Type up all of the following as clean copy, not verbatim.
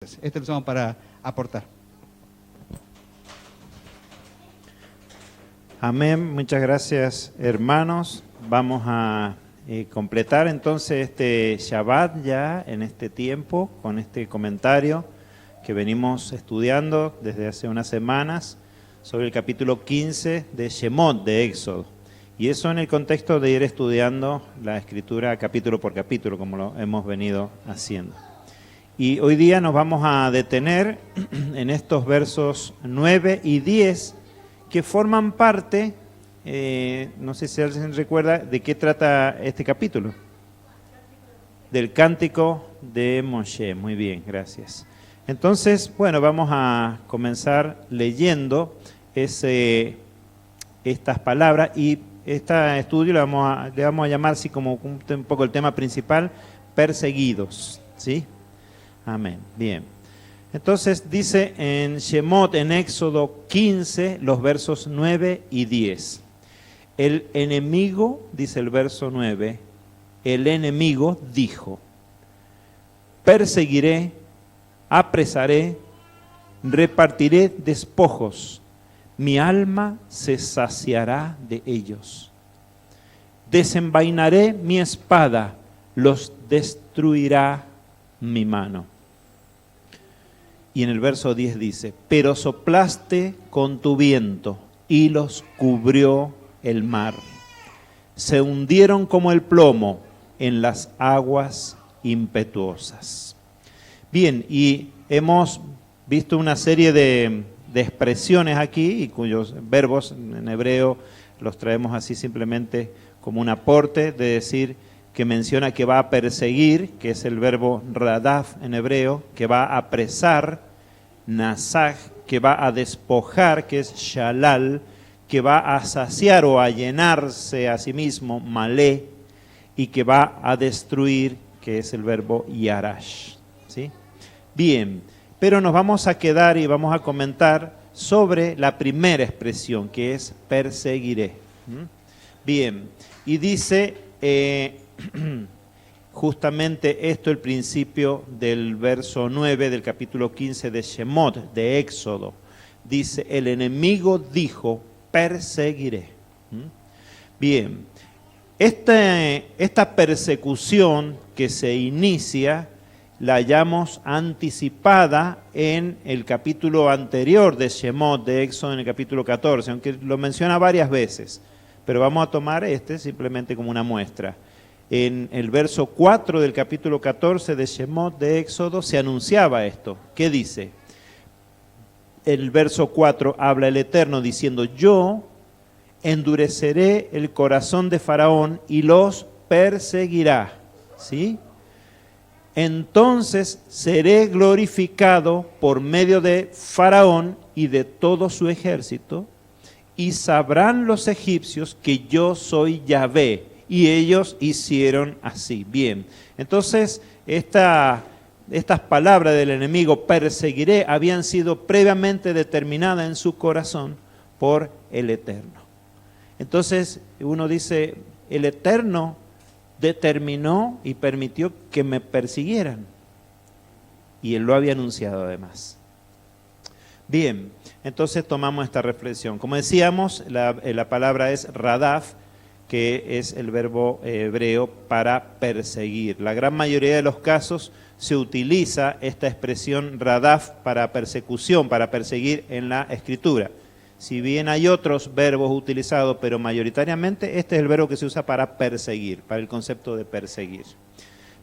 Este lo usamos para aportar. Amén, muchas gracias hermanos. Vamos a completar entonces este Shabbat ya en este tiempo con este comentario que venimos estudiando desde hace unas semanas sobre el capítulo 15 de Shemot de Éxodo. Y eso en el contexto de ir estudiando la escritura capítulo por capítulo como lo hemos venido haciendo. Y hoy día nos vamos a detener en estos versos 9 y 10 que forman parte, no sé si alguien recuerda, de qué trata este capítulo. Del cántico de Moshe. Muy bien, gracias. Entonces, bueno, vamos a comenzar leyendo estas palabras y este estudio le vamos a llamar así como un poco el tema principal, perseguidos, ¿sí? Amén. Bien. Entonces dice en Shemot, en Éxodo 15, los versos 9 y 10. El enemigo, dice el verso 9, el enemigo dijo, perseguiré, apresaré, repartiré despojos, mi alma se saciará de ellos. Desenvainaré mi espada, los destruirá mi mano. Y en el verso 10 dice, pero soplaste con tu viento y los cubrió el mar. Se hundieron como el plomo en las aguas impetuosas. Bien, y hemos visto una serie de expresiones aquí y cuyos verbos en hebreo los traemos así simplemente como un aporte de decir que menciona que va a perseguir, que es el verbo radaf en hebreo, que va a apresar, nasaj, que va a despojar, que es shalal, que va a saciar o a llenarse a sí mismo, malé, y que va a destruir, que es el verbo yarash. ¿Sí? Bien, pero nos vamos a quedar y vamos a comentar sobre la primera expresión, que es perseguiré. Bien, y dice justamente esto el principio del verso 9 del capítulo 15 de Shemot, de Éxodo. Dice, el enemigo dijo, perseguiré. Bien, esta persecución que se inicia la hallamos anticipada en el capítulo anterior de Shemot, de Éxodo, en el capítulo 14, aunque lo menciona varias veces, pero vamos a tomar simplemente como una muestra. En el verso 4 del capítulo 14 de Shemot de Éxodo se anunciaba esto. ¿Qué dice? El verso 4 habla el Eterno diciendo, yo endureceré el corazón de Faraón y los perseguirá. ¿Sí? Entonces seré glorificado por medio de Faraón y de todo su ejército, y sabrán los egipcios que yo soy Yahvé. Y ellos hicieron así. Bien, entonces estas palabras del enemigo, perseguiré, habían sido previamente determinadas en su corazón por el Eterno. Entonces uno dice, el Eterno determinó y permitió que me persiguieran. Y Él lo había anunciado además. Bien, entonces tomamos esta reflexión. Como decíamos, la palabra es radaf, que es el verbo hebreo para perseguir. La gran mayoría de los casos se utiliza esta expresión radaf para persecución, para perseguir en la Escritura. Si bien hay otros verbos utilizados, pero mayoritariamente este es el verbo que se usa para perseguir, para el concepto de perseguir.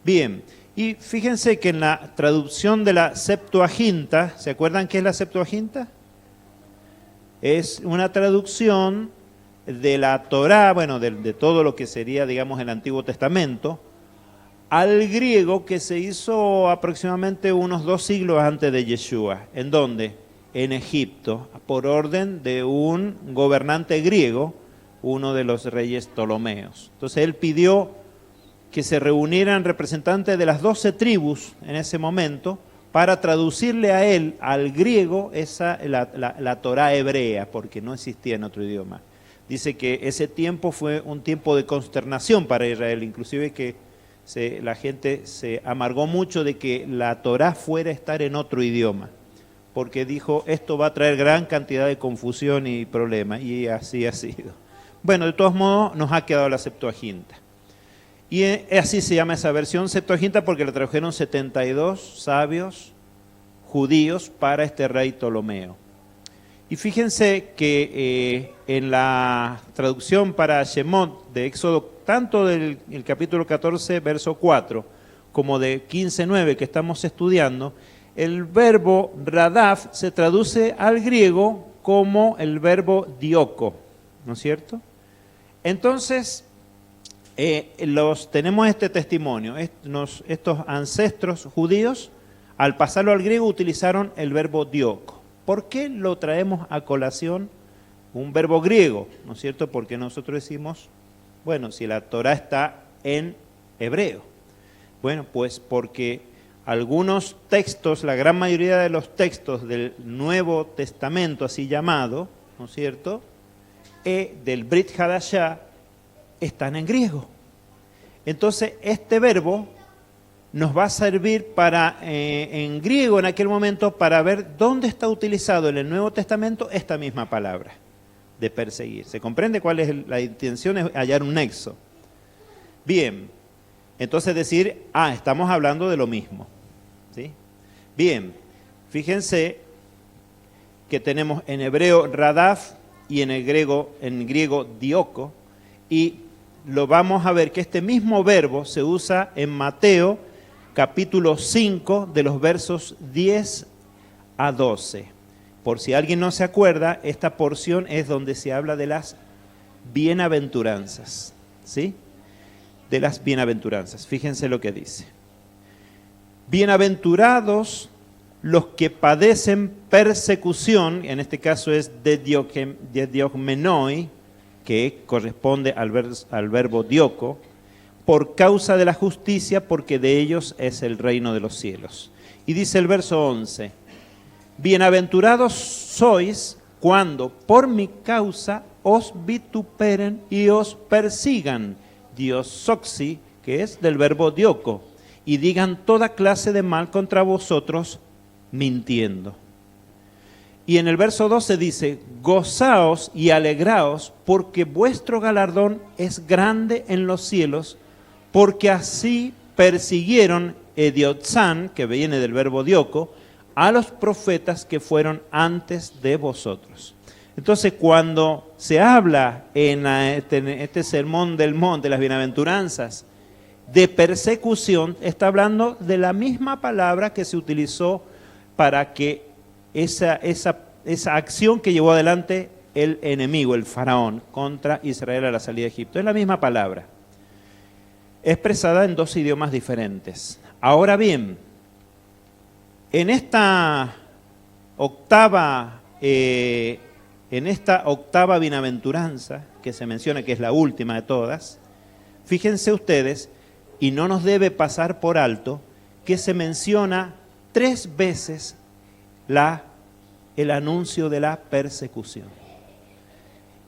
Bien, y fíjense que en la traducción de la Septuaginta, ¿se acuerdan qué es la Septuaginta? Es una traducción de la Torá, bueno, de todo lo que sería, digamos, el Antiguo Testamento, al griego que se hizo aproximadamente unos 2 siglos antes de Yeshua. ¿En dónde? En Egipto, por orden de un gobernante griego, uno de los reyes Ptolomeos. Entonces él pidió que se reunieran representantes de las 12 tribus en ese momento para traducirle a él, al griego, la Torá hebrea, porque no existía en otro idioma. Dice que ese tiempo fue un tiempo de consternación para Israel, inclusive que la gente se amargó mucho de que la Torá fuera a estar en otro idioma, porque dijo, esto va a traer gran cantidad de confusión y problemas, y así ha sido. Bueno, de todos modos, nos ha quedado la Septuaginta. Y así se llama esa versión Septuaginta porque la trajeron 72 sabios judíos para este rey Ptolomeo. Y fíjense que en la traducción para Shemot de Éxodo, tanto del el capítulo 14, verso 4, como de 15:9 que estamos estudiando, el verbo radaf se traduce al griego como el verbo dioko, ¿no es cierto? Entonces, tenemos este testimonio, estos ancestros judíos, al pasarlo al griego utilizaron el verbo dioko. ¿Por qué lo traemos a colación? Un verbo griego, ¿no es cierto? Porque nosotros decimos, bueno, si la Torá está en hebreo. Bueno, pues porque algunos textos, la gran mayoría de los textos del Nuevo Testamento, así llamado, ¿no es cierto?, del Brit Hadashah, están en griego. Entonces, este verbo nos va a servir para, en griego en aquel momento, para ver dónde está utilizado en el Nuevo Testamento esta misma palabra, de perseguir. ¿Se comprende cuál es la intención? Es hallar un nexo. Bien, entonces decir, estamos hablando de lo mismo. ¿Sí? Bien, fíjense que tenemos en hebreo radaf y en griego dioko, y lo vamos a ver que este mismo verbo se usa en Mateo capítulo 5 de los versos 10 a 12. Por si alguien no se acuerda, esta porción es donde se habla de las bienaventuranzas, ¿sí? De las bienaventuranzas. Fíjense lo que dice. Bienaventurados los que padecen persecución, en este caso es de diogmenoi, que corresponde al verbo dioko, por causa de la justicia, porque de ellos es el reino de los cielos. Y dice el verso 11, bienaventurados sois cuando por mi causa os vituperen y os persigan, diosoxi, que es del verbo dioko, y digan toda clase de mal contra vosotros, mintiendo. Y en el verso 12 dice, gozaos y alegraos, porque vuestro galardón es grande en los cielos, porque así persiguieron ediotzán, que viene del verbo dioko, a los profetas que fueron antes de vosotros. Entonces, cuando se habla en este sermón del monte, las bienaventuranzas, de persecución, está hablando de la misma palabra que se utilizó para que esa acción que llevó adelante el enemigo, el faraón, contra Israel a la salida de Egipto. Es la misma palabra, expresada en dos idiomas diferentes. Ahora bien, en esta octava bienaventuranza, que se menciona que es la última de todas, fíjense ustedes, y no nos debe pasar por alto, que se menciona 3 veces el anuncio de la persecución.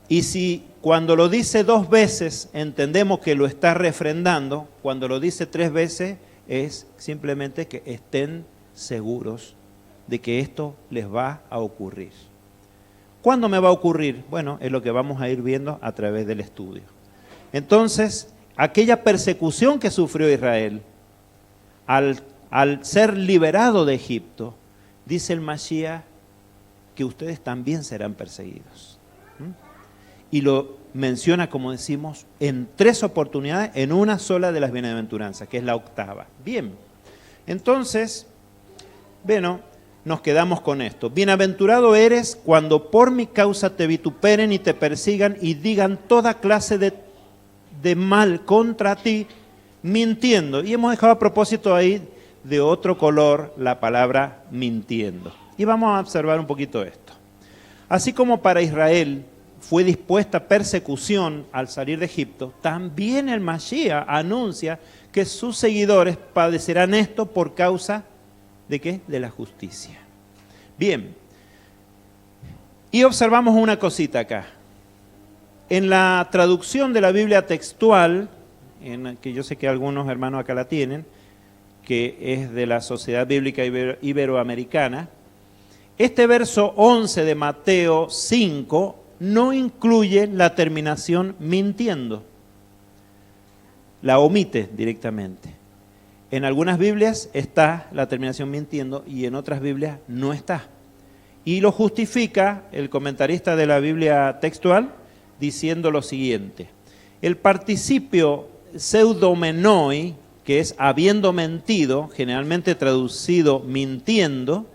Y si cuando lo dice 2 veces entendemos que lo está refrendando, cuando lo dice 3 veces es simplemente que estén seguros de que esto les va a ocurrir. ¿Cuándo me va a ocurrir? Bueno, es lo que vamos a ir viendo a través del estudio. Entonces, aquella persecución que sufrió Israel al ser liberado de Egipto, dice el Mashiach que ustedes también serán perseguidos. Y lo menciona, como decimos, en 3 oportunidades, en una sola de las bienaventuranzas, que es la octava. Bien, entonces, bueno, nos quedamos con esto. Bienaventurado eres cuando por mi causa te vituperen y te persigan y digan toda clase de mal contra ti, mintiendo. Y hemos dejado a propósito ahí de otro color la palabra mintiendo. Y vamos a observar un poquito esto. Así como para Israel fue dispuesta persecución al salir de Egipto, también el Mashiach anuncia que sus seguidores padecerán esto por causa ¿de qué? De la justicia. Bien, y observamos una cosita acá. En la traducción de la Biblia textual, que yo sé que algunos hermanos acá la tienen, que es de la Sociedad Bíblica Iberoamericana. Este verso 11 de Mateo 5 no incluye la terminación mintiendo. La omite directamente. En algunas Biblias está la terminación mintiendo y en otras Biblias no está. Y lo justifica el comentarista de la Biblia textual diciendo lo siguiente. El participio pseudomenoi, que es habiendo mentido, generalmente traducido mintiendo,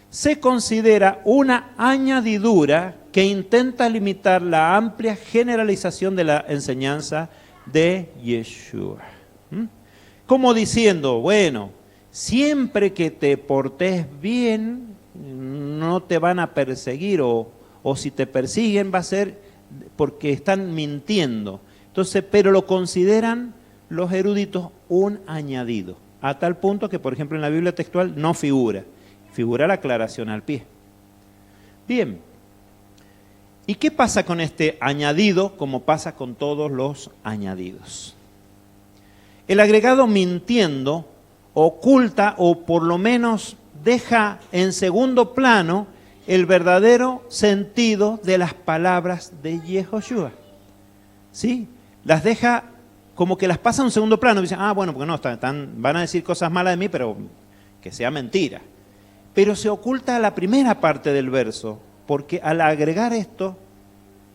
se considera una añadidura que intenta limitar la amplia generalización de la enseñanza de Yeshua. Como diciendo, bueno, siempre que te portes bien, no te van a perseguir, o si te persiguen va a ser porque están mintiendo. Entonces, pero lo consideran los eruditos un añadido, a tal punto que, por ejemplo, en la Biblia textual no figura la aclaración al pie. Bien, ¿y qué pasa con este añadido como pasa con todos los añadidos? El agregado mintiendo oculta o por lo menos deja en segundo plano el verdadero sentido de las palabras de Yehoshua. ¿Sí? Las deja como que las pasa a un segundo plano. Dicen, bueno, porque no, van a decir cosas malas de mí, pero que sea mentira. Pero se oculta la primera parte del verso, porque al agregar esto,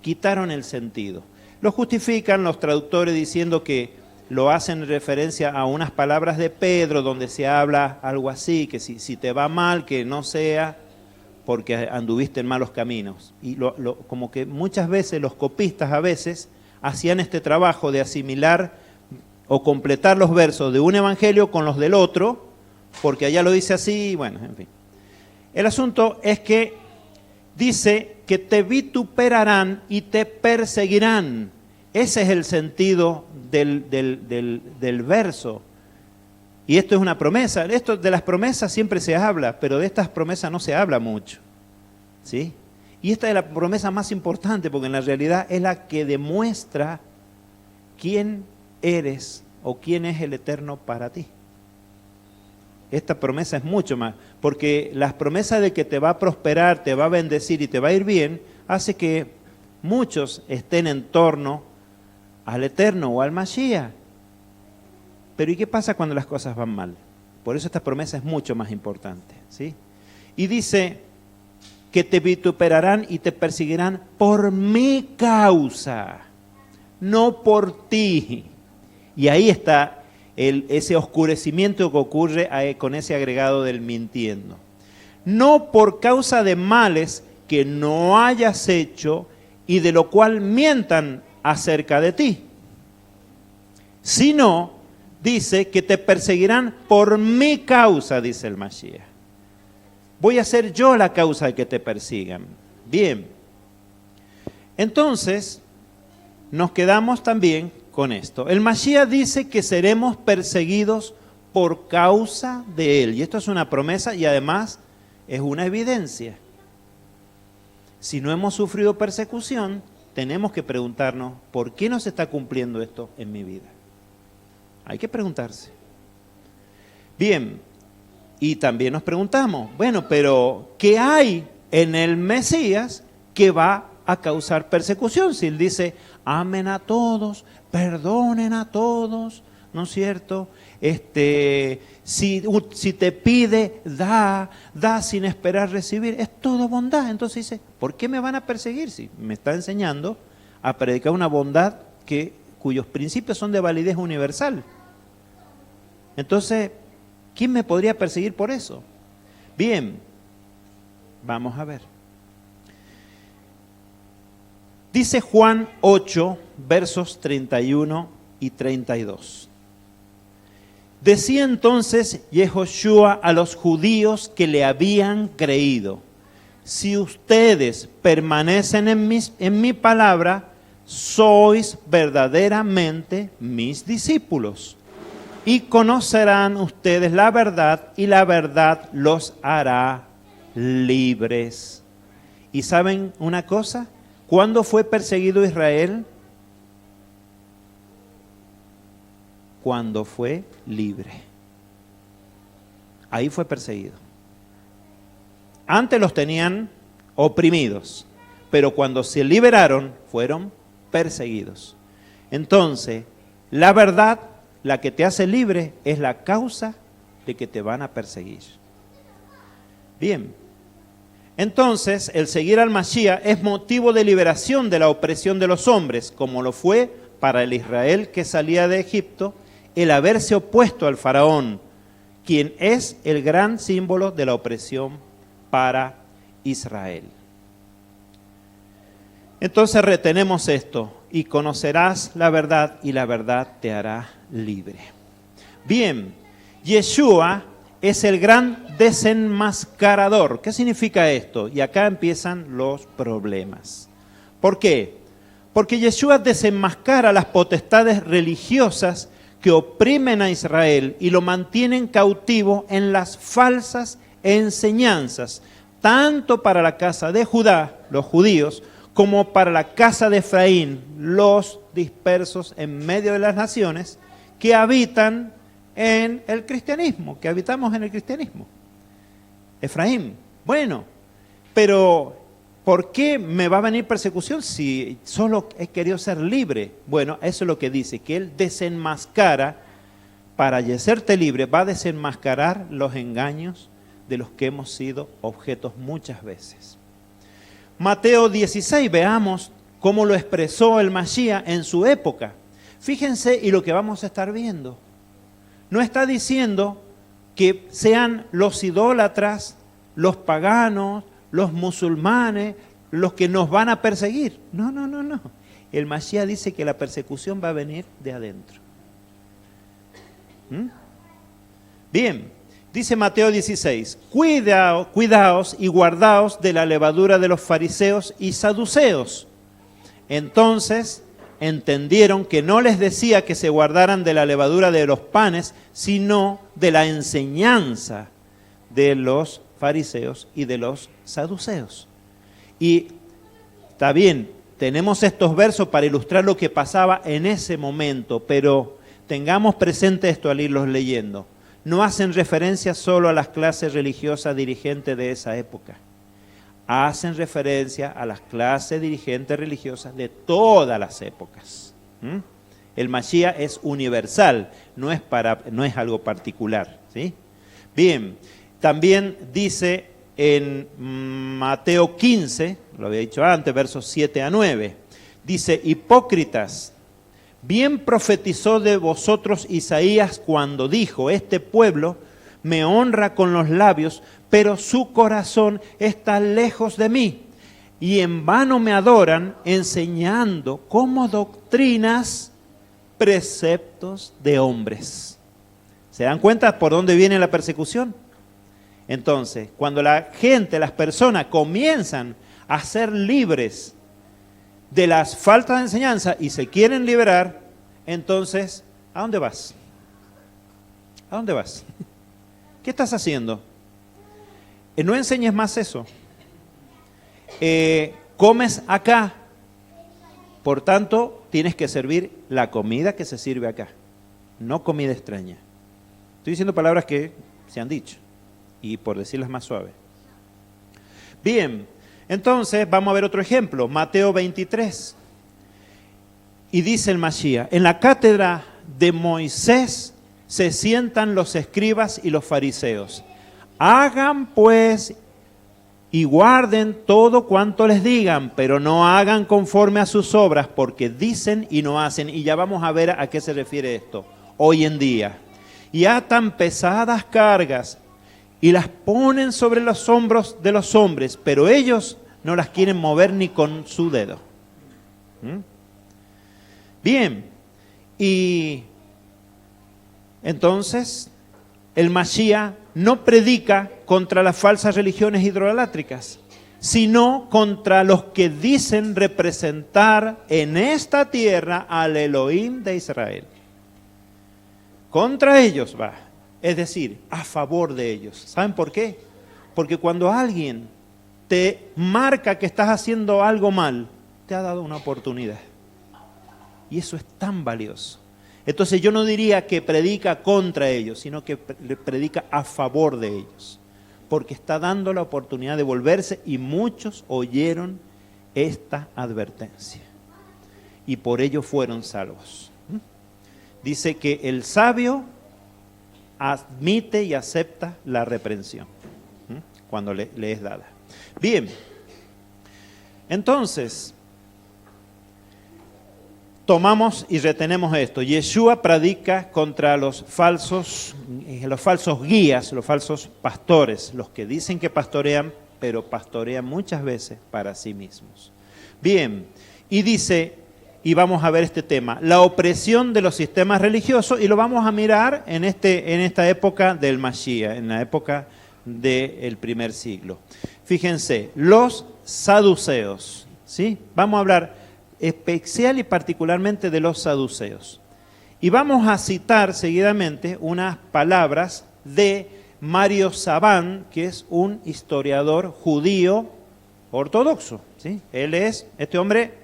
quitaron el sentido. Lo justifican los traductores diciendo que lo hacen en referencia a unas palabras de Pedro, donde se habla algo así, que si te va mal, que no sea porque anduviste en malos caminos. Y como que muchas veces los copistas a veces hacían este trabajo de asimilar o completar los versos de un evangelio con los del otro, porque allá lo dice así, bueno, en fin. El asunto es que dice que te vituperarán y te perseguirán. Ese es el sentido del verso. Y esto es una promesa. Esto de las promesas siempre se habla, pero de estas promesas no se habla mucho. ¿Sí? Y esta es la promesa más importante, porque en la realidad es la que demuestra quién eres o quién es el Eterno para ti. Esta promesa es mucho más, porque las promesas de que te va a prosperar, te va a bendecir y te va a ir bien, hace que muchos estén en torno al Eterno o al Mashiach. Pero ¿y qué pasa cuando las cosas van mal? Por eso esta promesa es mucho más importante, ¿sí? Y dice que te vituperarán y te perseguirán por mi causa, no por ti. Y ahí está ese oscurecimiento que ocurre con ese agregado del mintiendo. No por causa de males que no hayas hecho y de lo cual mientan acerca de ti, sino, dice, que te perseguirán por mi causa, dice el Mashiach. Voy a ser yo la causa de que te persigan. Bien. Entonces, nos quedamos también con esto. El Mashiach dice que seremos perseguidos por causa de Él. Y esto es una promesa y además es una evidencia. Si no hemos sufrido persecución, tenemos que preguntarnos, ¿por qué no se está cumpliendo esto en mi vida? Hay que preguntarse. Bien, y también nos preguntamos, bueno, pero ¿qué hay en el Mesías que va a causar persecución? Si Él dice, amen a todos, perdonen a todos, ¿no es cierto? Si te pide, da sin esperar recibir, es todo bondad. Entonces dice, ¿por qué me van a perseguir? Si me está enseñando a predicar una bondad cuyos principios son de validez universal. Entonces, ¿quién me podría perseguir por eso? Bien, vamos a ver. Dice Juan 8, versos 31 y 32. Decía entonces Yehoshua a los judíos que le habían creído, si ustedes permanecen en mi palabra, sois verdaderamente mis discípulos. Y conocerán ustedes la verdad, y la verdad los hará libres. ¿Y saben una cosa? ¿Cuándo fue perseguido Israel? cuando fue libre. Ahí fue perseguido. Antes los tenían oprimidos, pero cuando se liberaron fueron perseguidos. Entonces, la verdad, la que te hace libre, es la causa de que te van a perseguir. Bien, entonces el seguir al Mashiach es motivo de liberación de la opresión de los hombres, como lo fue para el Israel que salía de Egipto, el haberse opuesto al faraón, quien es el gran símbolo de la opresión para Israel. Entonces retenemos esto: y conocerás la verdad, y la verdad te hará libre. Bien, Yeshua es el gran desenmascarador. ¿Qué significa esto? Y acá empiezan los problemas. ¿Por qué? Porque Yeshua desenmascara las potestades religiosas que oprimen a Israel y lo mantienen cautivo en las falsas enseñanzas, tanto para la casa de Judá, los judíos, como para la casa de Efraín, los dispersos en medio de las naciones que habitan en el cristianismo, que habitamos en el cristianismo. Efraín, bueno, pero ¿por qué me va a venir persecución si solo he querido ser libre? Bueno, eso es lo que dice, que Él desenmascara, para hacerte libre, va a desenmascarar los engaños de los que hemos sido objetos muchas veces. Mateo 16, veamos cómo lo expresó el Mashiach en su época. Fíjense, y lo que vamos a estar viendo. No está diciendo que sean los idólatras, los paganos, los musulmanes, los que nos van a perseguir. No. El Mashiach dice que la persecución va a venir de adentro. Bien, dice Mateo 16, cuidaos y guardaos de la levadura de los fariseos y saduceos. Entonces entendieron que no les decía que se guardaran de la levadura de los panes, sino de la enseñanza de los fariseos y de los saduceos. Y está bien, tenemos estos versos para ilustrar lo que pasaba en ese momento, pero tengamos presente esto al irlos leyendo. No hacen referencia solo a las clases religiosas dirigentes de esa época. Hacen referencia a las clases dirigentes religiosas de todas las épocas. El Mashiach es universal, no es algo particular, ¿sí? Bien, también dice en Mateo 15, lo había dicho antes, versos 7 a 9, dice: hipócritas, bien profetizó de vosotros Isaías cuando dijo: este pueblo me honra con los labios, pero su corazón está lejos de mí, y en vano me adoran, enseñando como doctrinas preceptos de hombres. ¿Se dan cuenta por dónde viene la persecución? Entonces, cuando la gente, las personas comienzan a ser libres de las faltas de enseñanza y se quieren liberar, entonces, ¿a dónde vas? ¿A dónde vas? ¿Qué estás haciendo? No enseñes más eso. Comes acá, por tanto, tienes que servir la comida que se sirve acá, no comida extraña. Estoy diciendo palabras que se han dicho, y por decirlas más suaves. Bien, entonces vamos a ver otro ejemplo, Mateo 23. Y dice el Mashiach: en la cátedra de Moisés se sientan los escribas y los fariseos. Hagan pues y guarden todo cuanto les digan, pero no hagan conforme a sus obras, porque dicen y no hacen. Y ya vamos a ver a qué se refiere esto hoy en día. Y atan pesadas cargas y las ponen sobre los hombros de los hombres, pero ellos no las quieren mover ni con su dedo. Bien, y entonces el Mashiach no predica contra las falsas religiones idolátricas, sino contra los que dicen representar en esta tierra al Elohim de Israel. Contra ellos va, es decir, a favor de ellos. ¿Saben por qué? Porque cuando alguien te marca que estás haciendo algo mal, te ha dado una oportunidad. Y eso es tan valioso. Entonces yo no diría que predica contra ellos, sino que predica a favor de ellos, porque está dando la oportunidad de volverse y muchos oyeron esta advertencia y por ello fueron salvos. Dice que el sabio admite y acepta la reprensión cuando le es dada. Bien, entonces tomamos y retenemos esto. Yeshua predica contra los falsos guías, los falsos pastores, los que dicen que pastorean, pero pastorean muchas veces para sí mismos. Bien, y dice, y vamos a ver este tema, la opresión de los sistemas religiosos, y lo vamos a mirar en esta época del Mashiach, en la época del primer siglo. Fíjense, los saduceos, ¿sí? Vamos a hablar especial y particularmente de los saduceos. Y vamos a citar seguidamente unas palabras de Mario Saban, que es un historiador judío ortodoxo, ¿sí? Este hombre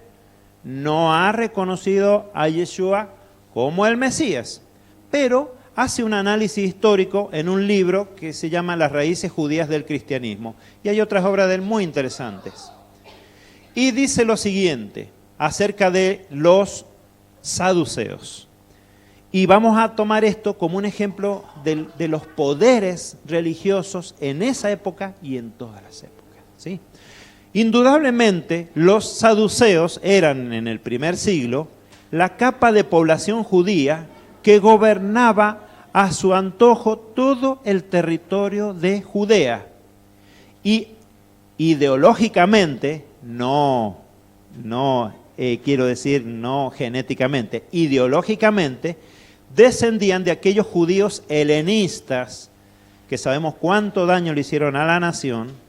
no ha reconocido a Yeshua como el Mesías, pero hace un análisis histórico en un libro que se llama Las raíces judías del cristianismo. Y hay otras obras de él muy interesantes. Y dice lo siguiente acerca de los saduceos. Y vamos a tomar esto como un ejemplo de los poderes religiosos en esa época y en todas las épocas, ¿sí? Indudablemente, los saduceos eran en el primer siglo la capa de población judía que gobernaba a su antojo todo el territorio de Judea. Y ideológicamente, no genéticamente, ideológicamente, descendían de aquellos judíos helenistas que sabemos cuánto daño le hicieron a la nación,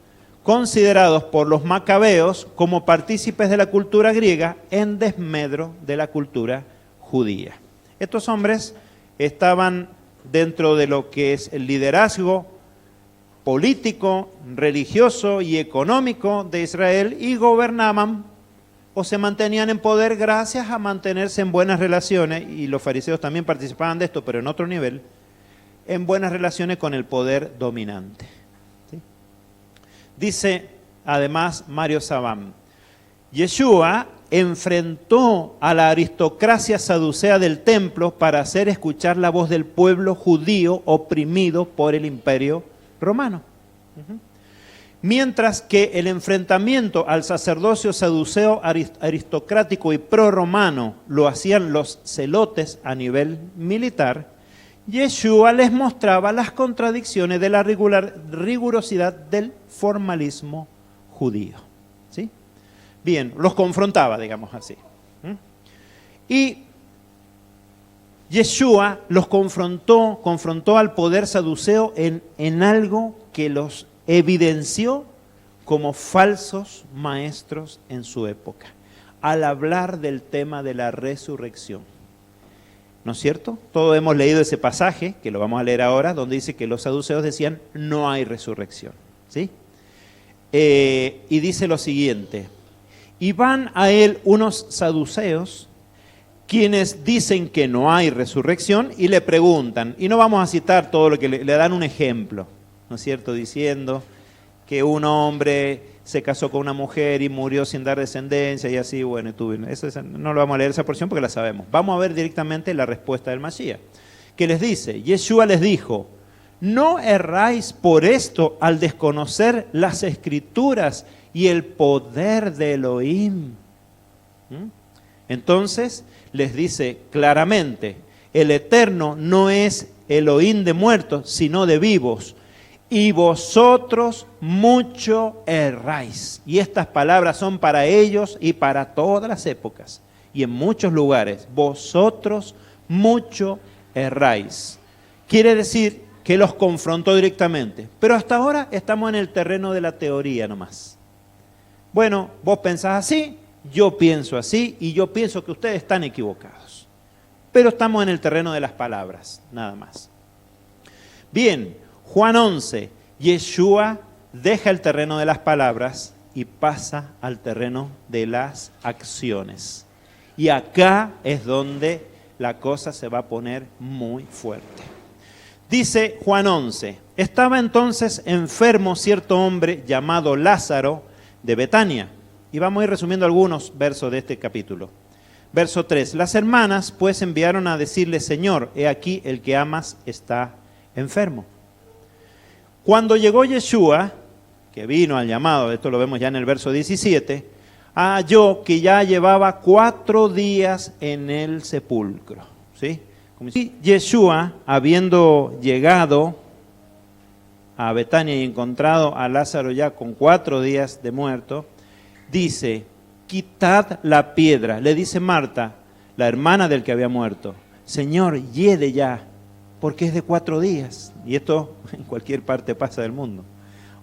considerados por los macabeos como partícipes de la cultura griega en desmedro de la cultura judía. Estos hombres estaban dentro de lo que es el liderazgo político, religioso y económico de Israel y gobernaban o se mantenían en poder gracias a mantenerse en buenas relaciones, y los fariseos también participaban de esto, pero en otro nivel, en buenas relaciones con el poder dominante. ¿Sí? Dice además Mario Saban, Yeshua enfrentó a la aristocracia saducea del templo para hacer escuchar la voz del pueblo judío oprimido por el imperio romano. Mientras que el enfrentamiento al sacerdocio saduceo aristocrático y prorromano lo hacían los celotes a nivel militar, Yeshua les mostraba las contradicciones de la rigurosidad del formalismo judío. ¿Sí? Bien, los confrontaba, digamos así. Y Yeshua los confrontó al poder saduceo en algo que los evidenció como falsos maestros en su época, al hablar del tema de la resurrección. ¿No es cierto? Todos hemos leído ese pasaje, que lo vamos a leer ahora, donde dice que los saduceos decían, no hay resurrección. ¿Sí? Y dice lo siguiente, y van a él unos saduceos, quienes dicen que no hay resurrección, y le preguntan, y no vamos a citar todo lo que le dan un ejemplo, ¿no es cierto? Diciendo que un hombre se casó con una mujer y murió sin dar descendencia y así, bueno, no lo vamos a leer esa porción porque la sabemos. Vamos a ver directamente la respuesta del Mashiach, que les dice, Yeshua les dijo, no erráis por esto al desconocer las Escrituras y el poder de Elohim. Entonces les dice claramente, el Eterno no es Elohim de muertos, sino de vivos. Y vosotros mucho erráis. Y estas palabras son para ellos y para todas las épocas. Y en muchos lugares, vosotros mucho erráis. Quiere decir que los confrontó directamente. Pero hasta ahora estamos en el terreno de la teoría nomás. Bueno, vos pensás así, yo pienso así, y yo pienso que ustedes están equivocados. Pero estamos en el terreno de las palabras, nada más. Bien. Juan 11, Yeshua deja el terreno de las palabras y pasa al terreno de las acciones. Y acá es donde la cosa se va a poner muy fuerte. Dice Juan 11, estaba entonces enfermo cierto hombre llamado Lázaro de Betania. Y vamos a ir resumiendo algunos versos de este capítulo. Verso 3, las hermanas pues enviaron a decirle, Señor, he aquí el que amas está enfermo. Cuando llegó Yeshua, que vino al llamado, esto lo vemos ya en el verso 17, halló que ya llevaba 4 días en el sepulcro. ¿Sí? Y Yeshua, habiendo llegado a Betania y encontrado a Lázaro ya con 4 días de muerto, dice, quitad la piedra. Le dice Marta, la hermana del que había muerto, Señor, hiede ya, porque es de 4 días. Y esto en cualquier parte pasa del mundo,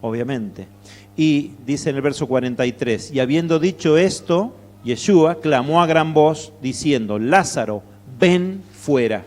obviamente. Y dice en el verso 43, y habiendo dicho esto, Yeshua clamó a gran voz, diciendo, Lázaro, ven fuera.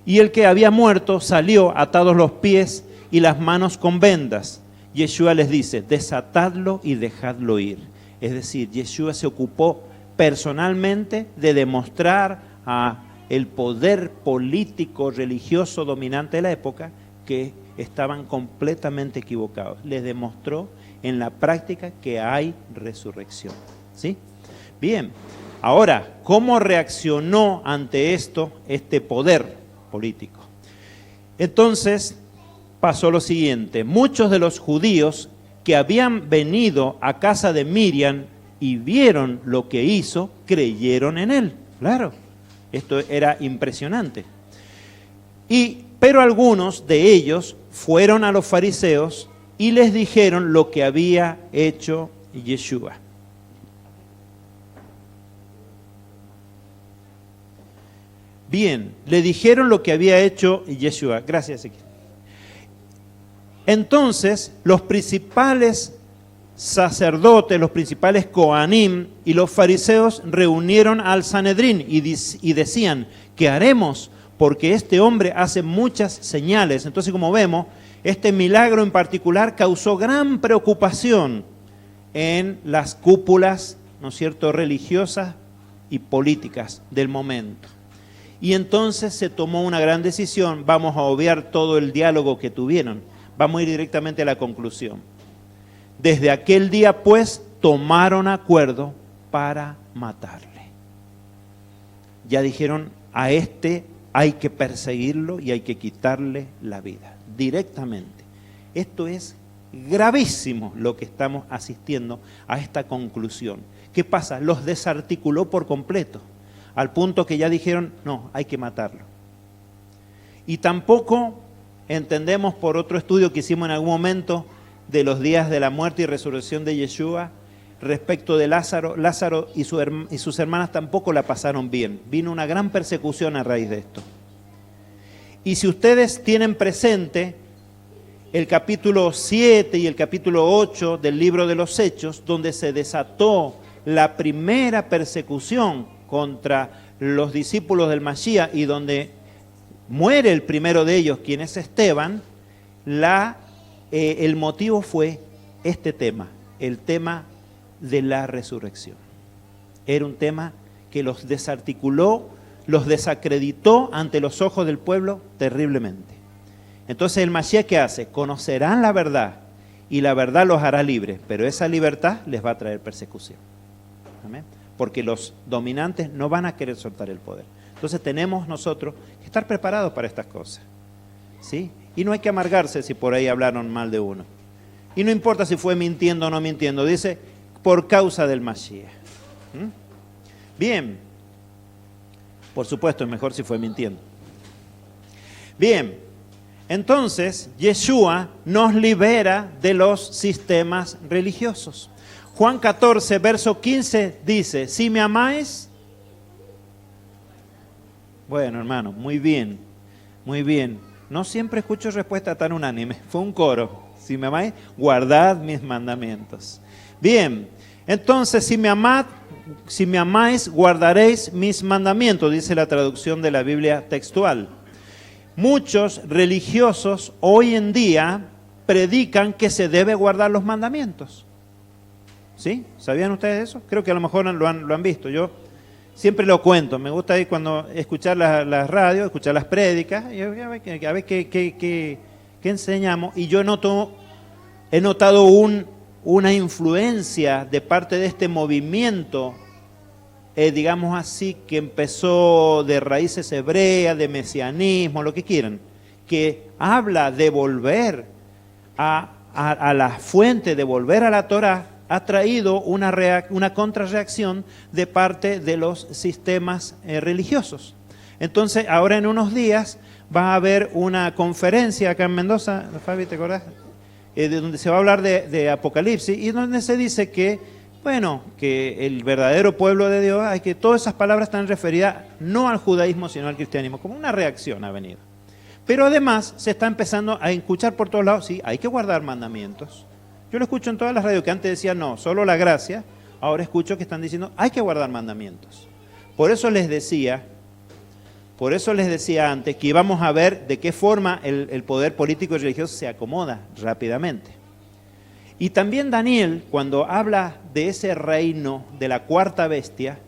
Y el que había muerto salió atados los pies y las manos con vendas. Yeshua les dice, desatadlo y dejadlo ir. Es decir, Yeshua se ocupó personalmente de demostrar a el poder político religioso dominante de la época que estaban completamente equivocados. Les demostró en la práctica que hay resurrección. ¿Sí? Bien, ahora, ¿cómo reaccionó ante esto este poder político? Entonces pasó lo siguiente, muchos de los judíos que habían venido a casa de Miriam y vieron lo que hizo, creyeron en él. Claro, esto era impresionante. Pero algunos de ellos fueron a los fariseos y les dijeron lo que había hecho Yeshua. Bien, le dijeron lo que había hecho Yeshua. Gracias, Ezequiel. Entonces, los principales sacerdotes, los principales Coanim y los fariseos reunieron al Sanedrín y decían, ¿qué haremos? Porque este hombre hace muchas señales. Entonces, como vemos, este milagro en particular causó gran preocupación en las cúpulas, ¿no es cierto?, religiosas y políticas del momento. Y entonces se tomó una gran decisión, vamos a obviar todo el diálogo que tuvieron, vamos a ir directamente a la conclusión. Desde aquel día, pues, tomaron acuerdo para matarle. Ya dijeron, a este hay que perseguirlo y hay que quitarle la vida, directamente. Esto es gravísimo lo que estamos asistiendo a esta conclusión. ¿Qué pasa? Los desarticuló por completo, al punto que ya dijeron, no, hay que matarlo. Y tampoco entendemos por otro estudio que hicimos en algún momento de los días de la muerte y resurrección de Yeshua, respecto de Lázaro. Lázaro y sus hermanas tampoco la pasaron bien. Vino una gran persecución a raíz de esto. Y si ustedes tienen presente el capítulo 7 y el capítulo 8 del libro de los Hechos, donde se desató la primera persecución contra los discípulos del Mashiach y donde muere el primero de ellos, quien es Esteban, el motivo fue este tema, el tema de la resurrección. Era un tema que los desarticuló, los desacreditó ante los ojos del pueblo terriblemente. Entonces el Mashiach, ¿qué hace? Conocerán la verdad y la verdad los hará libres, pero esa libertad les va a traer persecución. ¿Amén? Porque los dominantes no van a querer soltar el poder. Entonces tenemos nosotros que estar preparados para estas cosas, ¿sí? Y no hay que amargarse si por ahí hablaron mal de uno. Y no importa si fue mintiendo o no mintiendo, dice, por causa del Mashiach. Bien, por supuesto es mejor si fue mintiendo. Bien, entonces Yeshua nos libera de los sistemas religiosos. Juan 14, verso 15 dice, si me amáis, bueno hermano, muy bien, muy bien. No siempre escucho respuesta tan unánime, fue un coro. Si me amáis, guardad mis mandamientos. Bien, entonces si me amáis, guardaréis mis mandamientos, dice la traducción de la Biblia textual. Muchos religiosos hoy en día predican que se debe guardar los mandamientos. ¿Sí? ¿Sabían ustedes eso? Creo que a lo mejor lo han visto. Yo siempre lo cuento, me gusta ir cuando escuchar las radios, escuchar las prédicas, y a ver qué enseñamos, y yo he notado una influencia de parte de este movimiento, digamos así, que empezó de raíces hebreas, de mesianismo, lo que quieran, que habla de volver a la fuente, de volver a la Torá, ha traído una contrarreacción de parte de los sistemas religiosos. Entonces, ahora en unos días va a haber una conferencia acá en Mendoza, Fabi, ¿te acordás? De donde se va a hablar de Apocalipsis, y donde se dice que, bueno, que el verdadero pueblo de Dios, que todas esas palabras están referidas no al judaísmo, sino al cristianismo, como una reacción ha venido. Pero además se está empezando a escuchar por todos lados, sí, hay que guardar mandamientos. Yo lo escucho en todas las radios que antes decían no, solo la gracia, ahora escucho que están diciendo hay que guardar mandamientos. Por eso les decía antes que íbamos a ver de qué forma el poder político y religioso se acomoda rápidamente. Y también Daniel, cuando habla de ese reino de la cuarta bestia,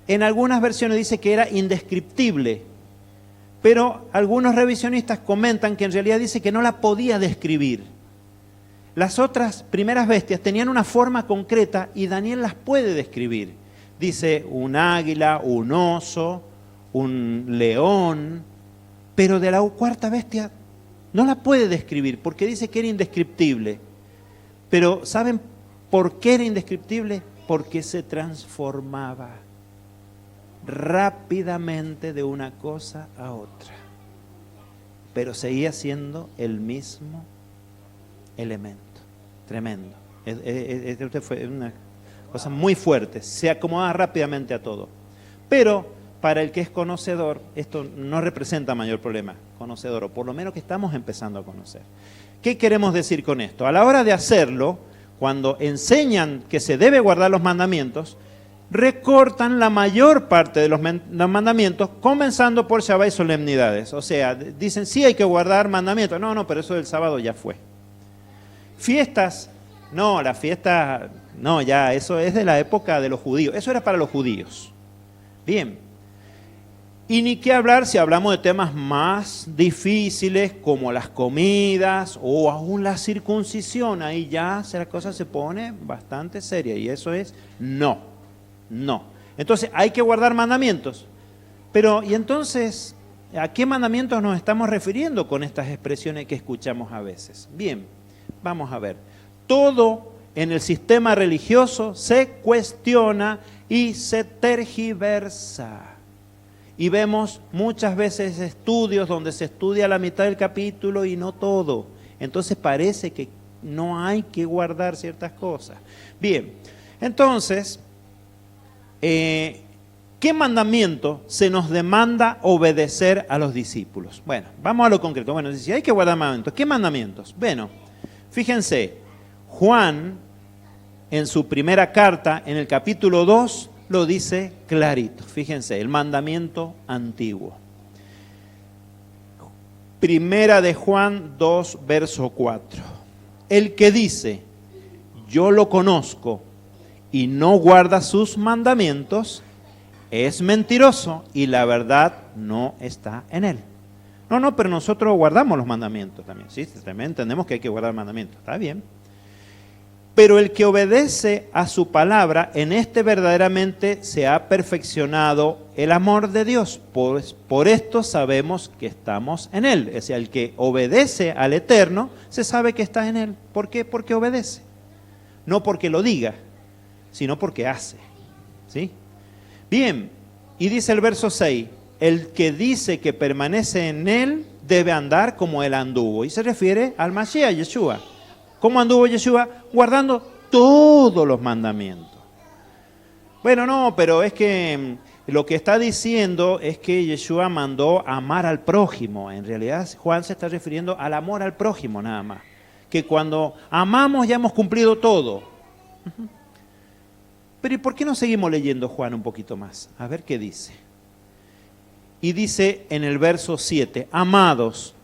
en algunas versiones dice que era indescriptible, pero algunos revisionistas comentan que en realidad dice que no la podía describir. Las otras primeras bestias tenían una forma concreta y Daniel las puede describir. Dice un águila, un oso, un león, pero de la cuarta bestia no la puede describir porque dice que era indescriptible. Pero ¿saben por qué era indescriptible? Porque se transformaba rápidamente de una cosa a otra, pero seguía siendo el mismo elemento. Tremendo. Esto fue una cosa muy fuerte, se acomodaba rápidamente a todo. Pero para el que es conocedor, esto no representa mayor problema, conocedor, o por lo menos que estamos empezando a conocer. ¿Qué queremos decir con esto? A la hora de hacerlo, cuando enseñan que se debe guardar los mandamientos, recortan la mayor parte de los mandamientos, comenzando por Shabbat y solemnidades. O sea, dicen, sí hay que guardar mandamientos. No, pero eso del sábado ya fue. Fiestas, no, la fiesta, no, ya, eso es de la época de los judíos. Eso era para los judíos. Bien. Y ni qué hablar si hablamos de temas más difíciles como las comidas o aún la circuncisión. Ahí ya la cosa se pone bastante seria y eso es no. Entonces hay que guardar mandamientos. Pero, ¿y entonces a qué mandamientos nos estamos refiriendo con estas expresiones que escuchamos a veces? Bien, vamos a ver. Todo en el sistema religioso se cuestiona y se tergiversa. Y vemos muchas veces estudios donde se estudia la mitad del capítulo y no todo. Entonces parece que no hay que guardar ciertas cosas. Bien, entonces, ¿qué mandamiento se nos demanda obedecer a los discípulos? Bueno, vamos a lo concreto. Bueno, si hay que guardar mandamientos, ¿qué mandamientos? Bueno, fíjense, Juan en su primera carta, en el capítulo 2, lo dice clarito. Fíjense, el mandamiento antiguo. Primera de Juan 2, verso 4. El que dice, yo lo conozco y no guarda sus mandamientos, es mentiroso y la verdad no está en él. No, pero nosotros guardamos los mandamientos también. Sí, también entendemos que hay que guardar mandamientos. Está bien. Pero el que obedece a su palabra, en este verdaderamente se ha perfeccionado el amor de Dios. Pues por esto sabemos que estamos en Él. Es decir, el que obedece al Eterno, se sabe que está en Él. ¿Por qué? Porque obedece. No porque lo diga, sino porque hace. ¿Sí? Bien, y dice el verso 6, el que dice que permanece en Él debe andar como Él anduvo. Y se refiere al Mashiach, Yeshua. ¿Cómo anduvo Yeshua? Guardando todos los mandamientos. Bueno, no, pero es que lo que está diciendo es que Yeshua mandó amar al prójimo. En realidad Juan se está refiriendo al amor al prójimo nada más. Que cuando amamos ya hemos cumplido todo. Pero ¿y por qué no seguimos leyendo Juan un poquito más? A ver qué dice. Y dice en el verso 7, amados,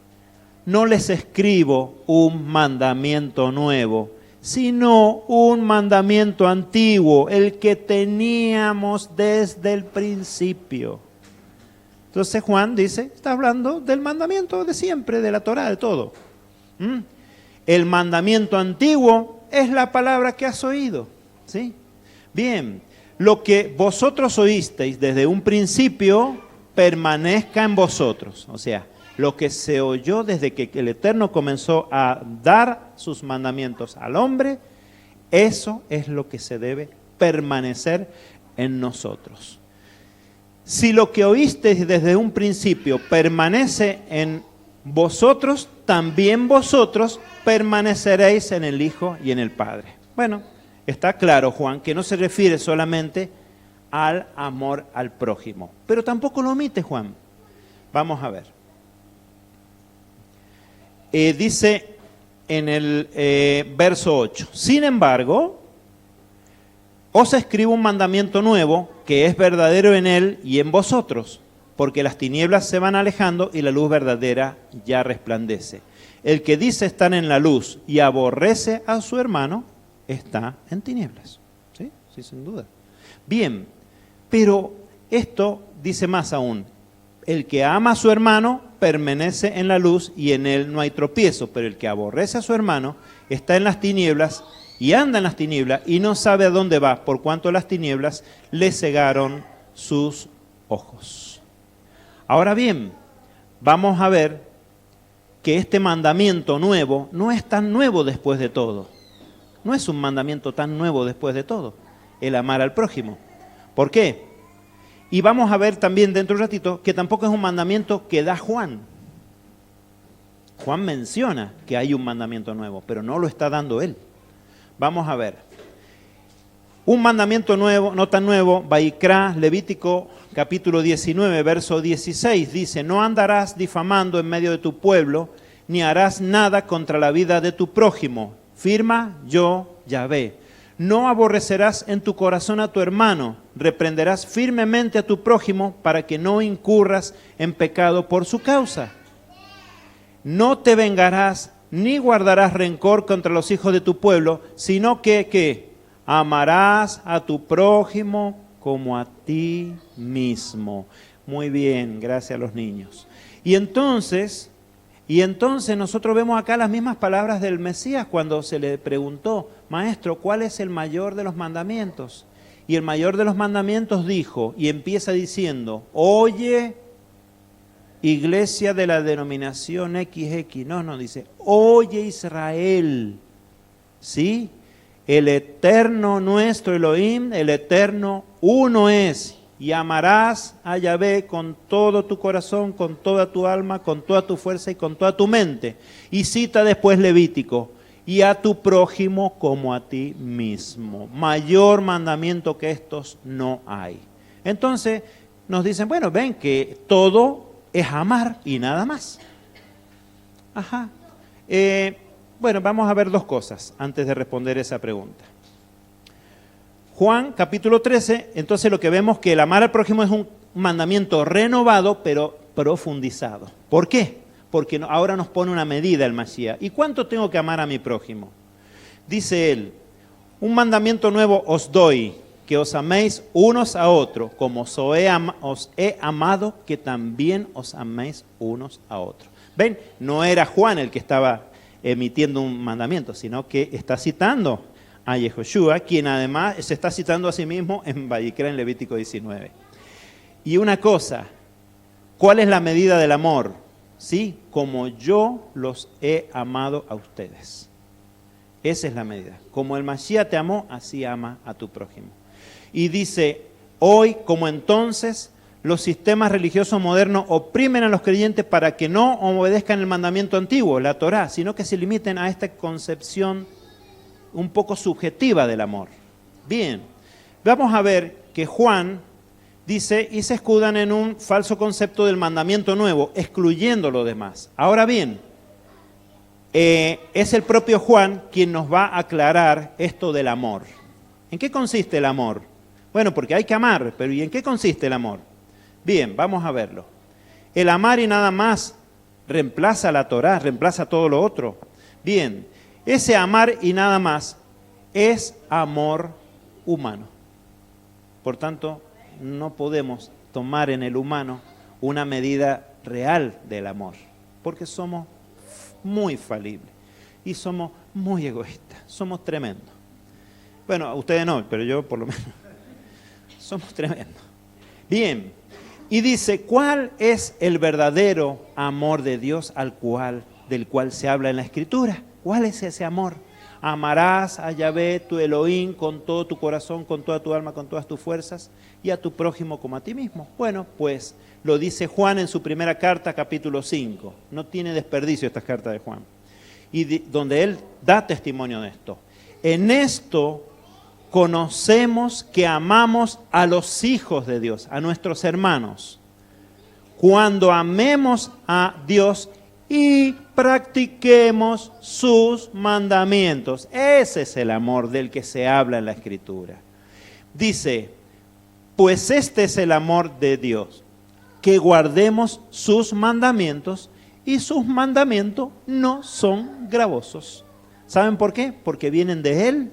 no les escribo un mandamiento nuevo, sino un mandamiento antiguo, el que teníamos desde el principio. Entonces Juan dice, está hablando del mandamiento de siempre, de la Torá, de todo. El mandamiento antiguo es la palabra que has oído, ¿sí? Bien, lo que vosotros oísteis desde un principio permanezca en vosotros. O sea, lo que se oyó desde que el Eterno comenzó a dar sus mandamientos al hombre, eso es lo que se debe permanecer en nosotros. Si lo que oísteis desde un principio permanece en vosotros, también vosotros permaneceréis en el Hijo y en el Padre. Bueno, está claro, Juan, que no se refiere solamente al amor al prójimo, pero tampoco lo omite Juan. Vamos a ver. Dice en el verso 8, sin embargo, os escribo un mandamiento nuevo que es verdadero en él y en vosotros, porque las tinieblas se van alejando y la luz verdadera ya resplandece. El que dice estar en la luz y aborrece a su hermano, está en tinieblas. ¿Sí? Sí, sin duda. Bien, pero esto dice más aún. El que ama a su hermano permanece en la luz y en él no hay tropiezo, pero el que aborrece a su hermano está en las tinieblas y anda en las tinieblas y no sabe a dónde va, por cuanto las tinieblas le cegaron sus ojos. Ahora bien, vamos a ver que este mandamiento nuevo no es tan nuevo después de todo. No es un mandamiento tan nuevo después de todo, el amar al prójimo. ¿Por qué? Y vamos a ver también dentro de un ratito que tampoco es un mandamiento que da Juan. Juan menciona que hay un mandamiento nuevo, pero no lo está dando él. Vamos a ver. Un mandamiento nuevo, no tan nuevo, Vaikra, Levítico capítulo 19, verso 16, dice, no andarás difamando en medio de tu pueblo, ni harás nada contra la vida de tu prójimo. Firma yo, Yahvé. No aborrecerás en tu corazón a tu hermano, reprenderás firmemente a tu prójimo para que no incurras en pecado por su causa. No te vengarás ni guardarás rencor contra los hijos de tu pueblo, sino que amarás a tu prójimo como a ti mismo. Muy bien, gracias a los niños. Y entonces nosotros vemos acá las mismas palabras del Mesías cuando se le preguntó, Maestro, ¿cuál es el mayor de los mandamientos? Y el mayor de los mandamientos dijo, y empieza diciendo, oye, iglesia de la denominación XX, no, dice, oye Israel, ¿sí? El eterno nuestro Elohim, el eterno uno es. Y amarás a Yahvé con todo tu corazón, con toda tu alma, con toda tu fuerza y con toda tu mente. Y cita después Levítico, y a tu prójimo como a ti mismo. Mayor mandamiento que estos no hay. Entonces nos dicen, bueno, ven que todo es amar y nada más. Ajá. Bueno, vamos a ver dos cosas antes de responder esa pregunta. Juan capítulo 13, entonces lo que vemos que el amar al prójimo es un mandamiento renovado, pero profundizado. ¿Por qué? Porque ahora nos pone una medida el Mashiach. ¿Y cuánto tengo que amar a mi prójimo? Dice él, un mandamiento nuevo os doy, que os améis unos a otros, como os he amado, que también os améis unos a otros. ¿Ven? No era Juan el que estaba emitiendo un mandamiento, sino que está citando a Yehoshua, quien además se está citando a sí mismo en Vayikra, en Levítico 19. Y una cosa, ¿cuál es la medida del amor? ¿Sí? Como yo los he amado a ustedes. Esa es la medida. Como el Mashiach te amó, así ama a tu prójimo. Y dice, hoy como entonces, los sistemas religiosos modernos oprimen a los creyentes para que no obedezcan el mandamiento antiguo, la Torá, sino que se limiten a esta concepción un poco subjetiva del amor. Bien, vamos a ver que Juan dice, y se escudan en un falso concepto del mandamiento nuevo, excluyendo lo demás. Ahora bien, es el propio Juan quien nos va a aclarar esto del amor. ¿En qué consiste el amor? Bueno, porque hay que amar, pero ¿y en qué consiste el amor? Bien, vamos a verlo. El amar y nada más reemplaza la Torá, reemplaza todo lo otro. Bien, Ese amar y nada más es amor humano. Por tanto, no podemos tomar en el humano una medida real del amor, porque somos muy falibles y somos muy egoístas, somos tremendos. Bueno, ustedes no, pero yo por lo menos. Somos tremendos. Bien, y dice, ¿cuál es el verdadero amor de Dios del cual se habla en la Escritura? ¿Cuál es ese amor? Amarás a Yahvé, tu Elohim, con todo tu corazón, con toda tu alma, con todas tus fuerzas, y a tu prójimo como a ti mismo. Bueno, pues lo dice Juan en su primera carta, capítulo 5. No tiene desperdicio esta carta de Juan. Y donde él da testimonio de esto. En esto conocemos que amamos a los hijos de Dios, a nuestros hermanos, cuando amemos a Dios y practiquemos sus mandamientos. Ese es el amor del que se habla en la Escritura. Dice, pues este es el amor de Dios, que guardemos sus mandamientos, y sus mandamientos no son gravosos. ¿Saben por qué? Porque vienen de Él,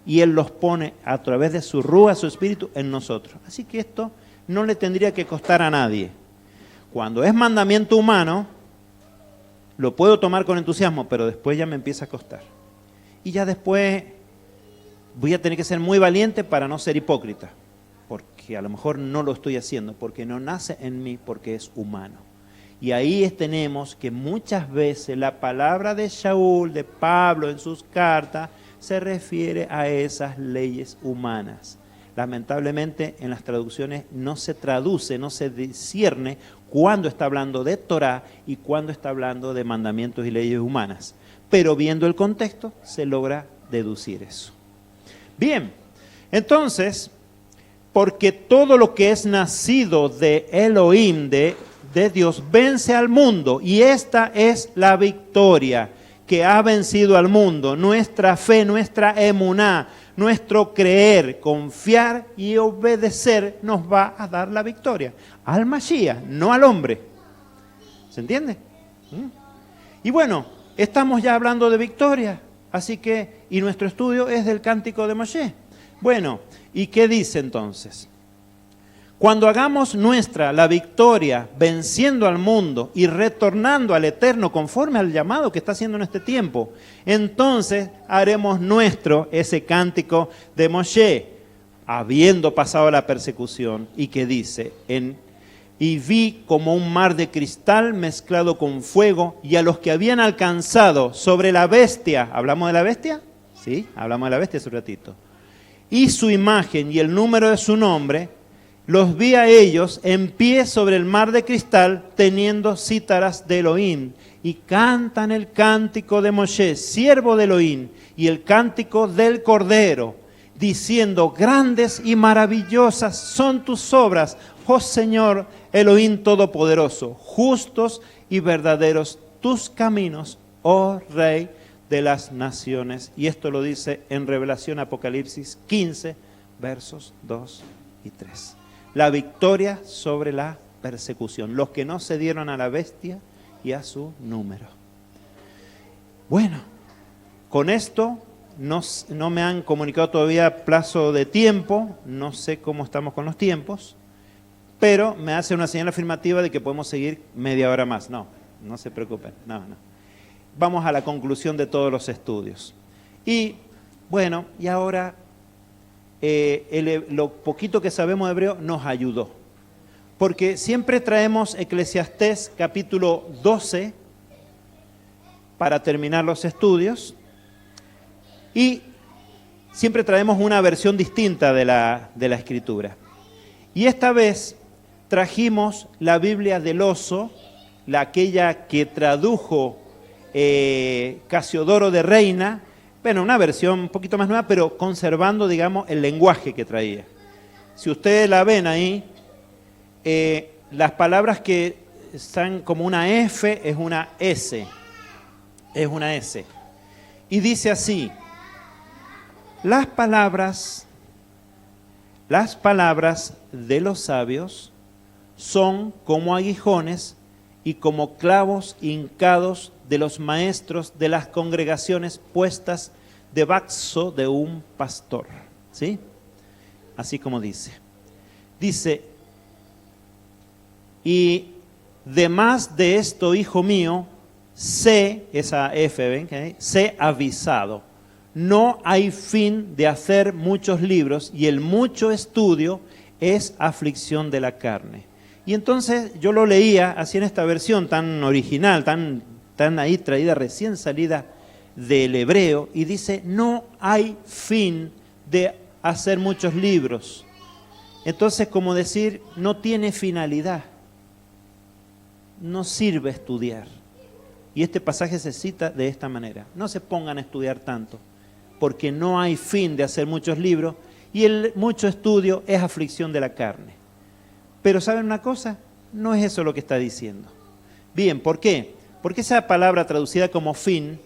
y Él los pone a través de su rúa, su espíritu, en nosotros. Así que esto no le tendría que costar a nadie. Cuando es mandamiento humano, lo puedo tomar con entusiasmo, pero después ya me empieza a costar. Y ya después voy a tener que ser muy valiente para no ser hipócrita, porque a lo mejor no lo estoy haciendo, porque no nace en mí, porque es humano. Y ahí tenemos que muchas veces la palabra de Shaul, de Pablo en sus cartas, se refiere a esas leyes humanas. Lamentablemente en las traducciones no se traduce, no se discierne cuándo está hablando de Torá y cuándo está hablando de mandamientos y leyes humanas. Pero viendo el contexto se logra deducir eso. Bien, entonces, porque todo lo que es nacido de Elohim, de Dios, vence al mundo, y esta es la victoria que ha vencido al mundo, nuestra fe, nuestra emuná, nuestro creer, confiar y obedecer nos va a dar la victoria. Al Mashiach, no al hombre. ¿Se entiende? Y bueno, estamos ya hablando de victoria, así que, y nuestro estudio es del Cántico de Moshe. Bueno, ¿y qué dice entonces? Cuando hagamos nuestra la victoria, venciendo al mundo y retornando al Eterno conforme al llamado que está haciendo en este tiempo, entonces haremos nuestro ese cántico de Moshe, habiendo pasado la persecución, y que dice, y vi como un mar de cristal mezclado con fuego, y a los que habían alcanzado sobre la bestia, ¿hablamos de la bestia? Sí, hablamos de la bestia hace un ratito. Y su imagen y el número de su nombre, los vi a ellos en pie sobre el mar de cristal, teniendo cítaras de Elohim, y cantan el cántico de Moshe, siervo de Elohim, y el cántico del Cordero, diciendo, grandes y maravillosas son tus obras, oh Señor Elohim Todopoderoso, justos y verdaderos tus caminos, oh Rey de las naciones. Y esto lo dice en Revelación Apocalipsis 15, versos 2 y 3. La victoria sobre la persecución, los que no cedieron a la bestia y a su número. Bueno, con esto no me han comunicado todavía plazo de tiempo, no sé cómo estamos con los tiempos, pero me hace una señal afirmativa de que podemos seguir media hora más. No se preocupen, no. Vamos a la conclusión de todos los estudios. Y bueno, y ahora lo poquito que sabemos de hebreo nos ayudó. Porque siempre traemos Eclesiastés capítulo 12 para terminar los estudios. Y siempre traemos una versión distinta de la Escritura. Y esta vez trajimos la Biblia del Oso, aquella que tradujo Casiodoro de Reina. Bueno, una versión un poquito más nueva, pero conservando, digamos, el lenguaje que traía. Si ustedes la ven ahí, las palabras que están como una F es una S. Es una S. Y dice así, las palabras de los sabios son como aguijones y como clavos hincados de los maestros de las congregaciones puestas debajo de un pastor. ¿Sí? Así como dice. Dice, y demás de esto, hijo mío, sé, esa F, ¿ven? ¿Okay? Sé avisado. No hay fin de hacer muchos libros y el mucho estudio es aflicción de la carne. Y entonces yo lo leía así en esta versión tan original, tan ahí traída, recién salida del hebreo, y dice, no hay fin de hacer muchos libros. Entonces, como decir, no tiene finalidad. No sirve estudiar. Y este pasaje se cita de esta manera. No se pongan a estudiar tanto, porque no hay fin de hacer muchos libros y el mucho estudio es aflicción de la carne. Pero ¿saben una cosa? No es eso lo que está diciendo. Bien, ¿por qué? Porque esa palabra traducida como fin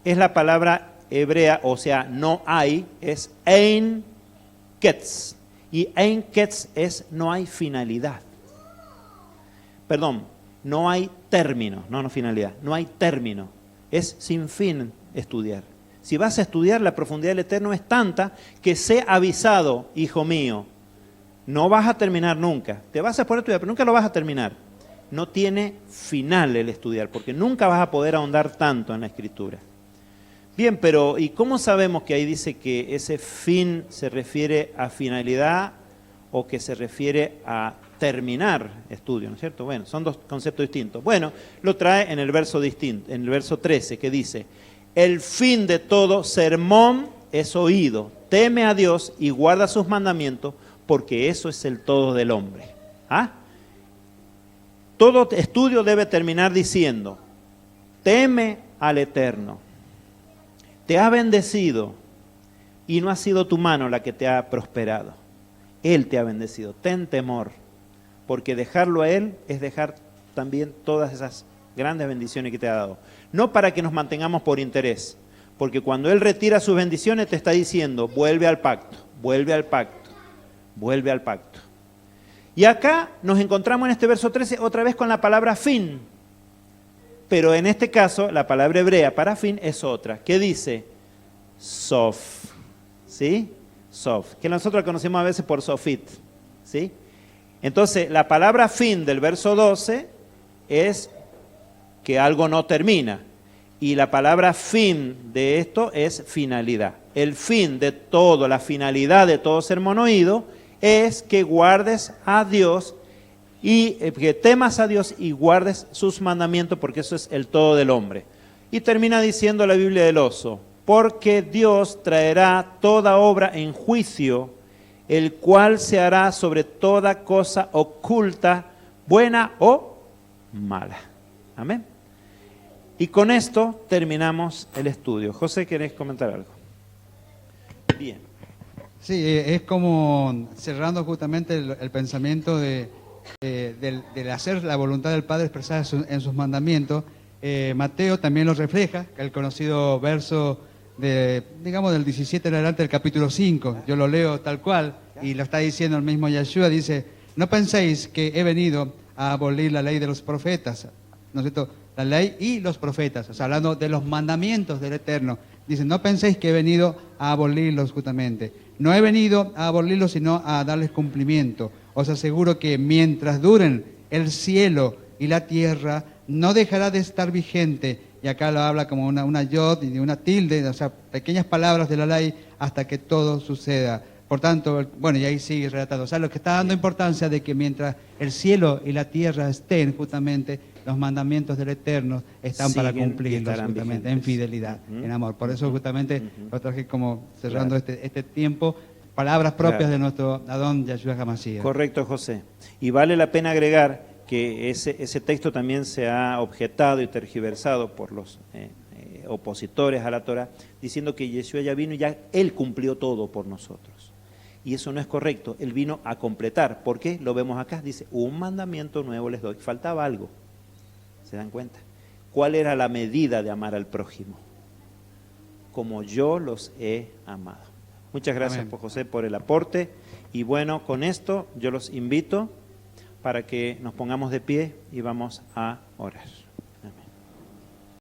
es la palabra hebrea, o sea, no hay, es ein ketz. Y ein ketz es no hay finalidad. Perdón, no hay término, no finalidad, no hay término. Es sin fin estudiar. Si vas a estudiar, la profundidad del Eterno es tanta que sé avisado, hijo mío, no vas a terminar nunca. Te vas a poder estudiar, pero nunca lo vas a terminar. No tiene final el estudiar, porque nunca vas a poder ahondar tanto en la Escritura. Bien, pero ¿y cómo sabemos que ahí dice que ese fin se refiere a finalidad o que se refiere a terminar estudio, ¿no es cierto? Bueno, son dos conceptos distintos. Bueno, lo trae en el verso distinto, en el verso 13, que dice, el fin de todo sermón es oído, teme a Dios y guarda sus mandamientos, porque eso es el todo del hombre. ¿Ah? Todo estudio debe terminar diciendo, teme al Eterno, te ha bendecido y no ha sido tu mano la que te ha prosperado. Él te ha bendecido, ten temor, porque dejarlo a Él es dejar también todas esas grandes bendiciones que te ha dado. No para que nos mantengamos por interés, porque cuando Él retira sus bendiciones te está diciendo, vuelve al pacto, vuelve al pacto, vuelve al pacto. Y acá nos encontramos en este verso 13 otra vez con la palabra fin, pero en este caso la palabra hebrea para fin es otra, que dice sof, ¿sí? Sof, que nosotros conocemos a veces por sofit, ¿sí? Entonces, la palabra fin del verso 12 es que algo no termina. Y la palabra fin de esto es finalidad. El fin de todo, la finalidad de todo sermón oído es que guardes a Dios y que temas a Dios y guardes sus mandamientos, porque eso es el todo del hombre. Y termina diciendo la Biblia del oso, porque Dios traerá toda obra en juicio, el cual se hará sobre toda cosa oculta, buena o mala. Amén. Y con esto terminamos el estudio. José, ¿querés comentar algo? Bien. Sí, es como cerrando justamente el pensamiento del hacer la voluntad del Padre expresada en sus mandamientos. Mateo también lo refleja, el conocido verso digamos del 17 en adelante del capítulo 5. Yo lo leo tal cual y lo está diciendo el mismo Yeshua. Dice, no penséis que he venido a abolir la ley de los profetas, ¿no es cierto? La ley y los profetas, o sea, hablando de los mandamientos del Eterno. Dice, no penséis que he venido a abolirlos justamente. No he venido a abolirlos, sino a darles cumplimiento. Os aseguro que mientras duren el cielo y la tierra, no dejará de estar vigente. Y acá lo habla como una yod y una tilde, o sea, pequeñas palabras de la ley hasta que todo suceda. Por tanto, bueno, y ahí sigue relatado. O sea, lo que está dando importancia de que mientras el cielo y la tierra estén justamente, los mandamientos del Eterno están para cumplirlos justamente en fidelidad, en amor. Por eso justamente lo traje como cerrando este tiempo, palabras propias de nuestro Adón Yeshua HaMashiach. Correcto, José. Y vale la pena agregar que ese texto también se ha objetado y tergiversado por los opositores a la Torah, diciendo que Yeshua ya vino y ya Él cumplió todo por nosotros. Y eso no es correcto, Él vino a completar. ¿Por qué? Lo vemos acá, dice, un mandamiento nuevo les doy. Faltaba algo, ¿se dan cuenta? ¿Cuál era la medida de amar al prójimo? Como yo los he amado. Muchas gracias, José, por el aporte. Y bueno, con esto yo los invito para que nos pongamos de pie y vamos a orar.